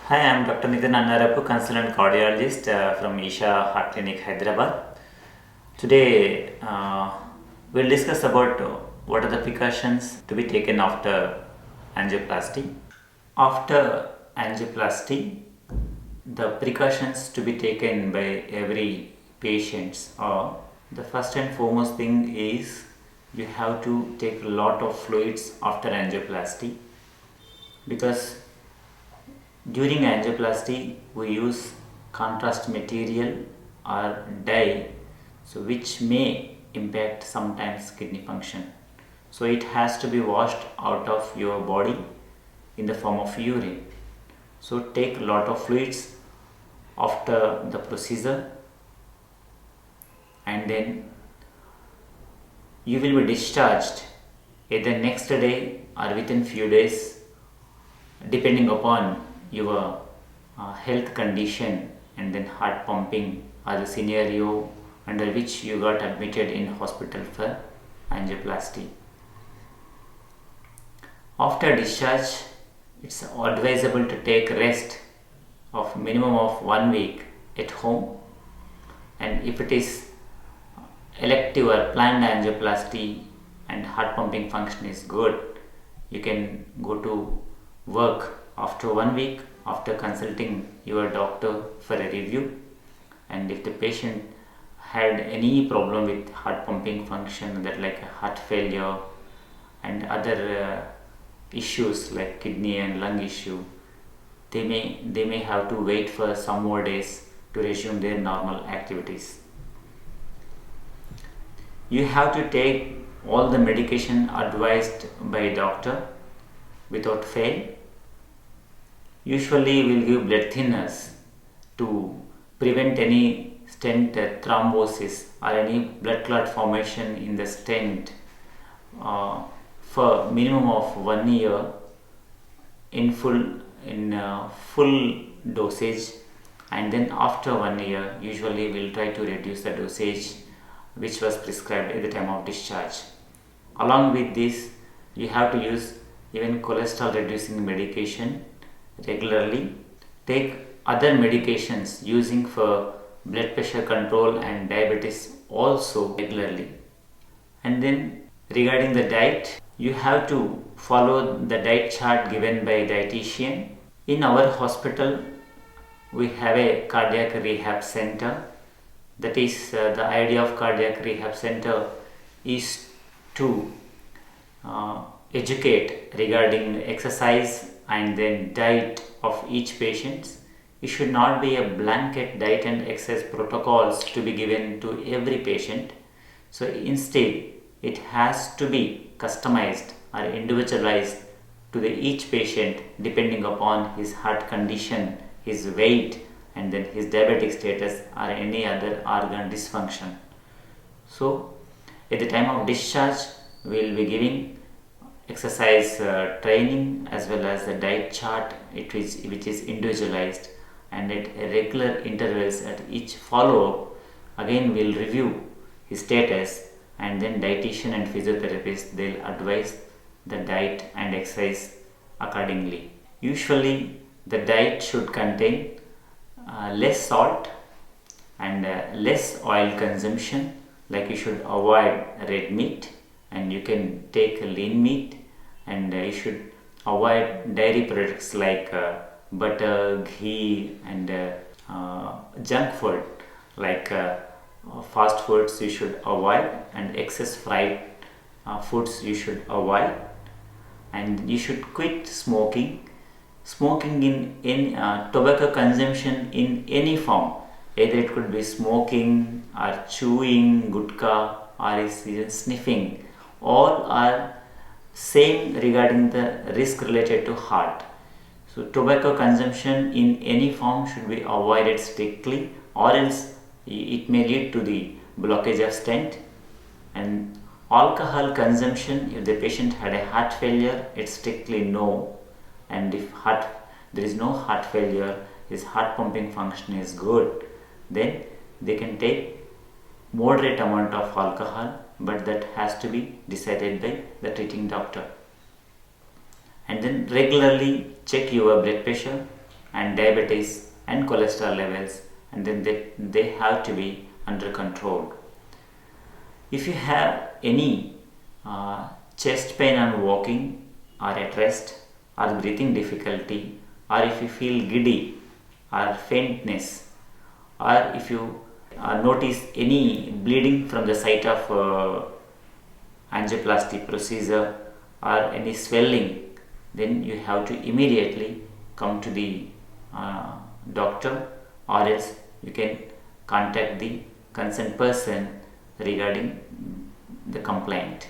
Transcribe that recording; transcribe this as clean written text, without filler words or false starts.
Hi, I am Dr. Nitin Annarapu, consultant cardiologist from Isha Heart Clinic, Hyderabad. Today, we'll discuss about what are the precautions to be taken after angioplasty. After angioplasty, the precautions to be taken by every patient are the first and foremost thing is you have to take a lot of fluids after angioplasty, because during angioplasty we use contrast material or dye, so which may impact sometimes kidney function. So it has to be washed out of your body in the form of urine. So take a lot of fluids after the procedure, and then you will be discharged either next day or within few days, depending upon your health condition and then heart pumping or the scenario under which you got admitted in hospital for angioplasty. After discharge, it's advisable to take rest of minimum of 1 week at home, and if it is elective or planned angioplasty and heart pumping function is good, you can go to work after 1 week after consulting your doctor for a review. And if the patient had any problem with heart pumping function, that like heart failure and other issues like kidney and lung issue, they may have to wait for some more days to resume their normal activities. You have to take all the medication advised by doctor without fail. Usually we'll give blood thinners to prevent any stent thrombosis or any blood clot formation in the stent for minimum of 1 year in full dosage, and then after 1 year usually we'll try to reduce the dosage which was prescribed at the time of discharge. Along with this, you have to use even cholesterol reducing medication regularly. Take other medications using for blood pressure control and diabetes also regularly. And then regarding the diet, you have to follow the diet chart given by dietitian. In our hospital, we have a cardiac rehab center. That is, the idea of cardiac rehab center is to educate regarding exercise and then diet of each patient. It should not be a blanket diet and exercise protocols to be given to every patient. So instead, it has to be customized or individualized to each patient depending upon his heart condition, his weight, and then his diabetic status or any other organ dysfunction. So at the time of discharge, we will be giving exercise training as well as the diet chart which is individualized, and at regular intervals at each follow-up again we'll review his status, and then dietitian and physiotherapist, they'll advise the diet and exercise accordingly. Usually the diet should contain less salt and less oil consumption, like you should avoid red meat and you can take lean meat, and you should avoid dairy products like butter, ghee, and junk food like fast foods you should avoid, and excess fried foods you should avoid. And you should quit smoking in tobacco consumption in any form, either it could be smoking or chewing gutka or even sniffing. All are same regarding the risk related to heart. So tobacco consumption in any form should be avoided strictly, or else it may lead to the blockage of stent. And alcohol consumption, if the patient had a heart failure, it's strictly no. And if there is no heart failure, his heart pumping function is good, then they can take moderate amount of alcohol, but that has to be decided by the treating doctor. And then regularly check your blood pressure and diabetes and cholesterol levels, and then they have to be under control. If you have any chest pain on walking or at rest or breathing difficulty, or if you feel giddy or faintness, or if you notice any bleeding from the site of angioplasty procedure or any swelling, then you have to immediately come to the doctor, or else you can contact the concerned person regarding the complaint.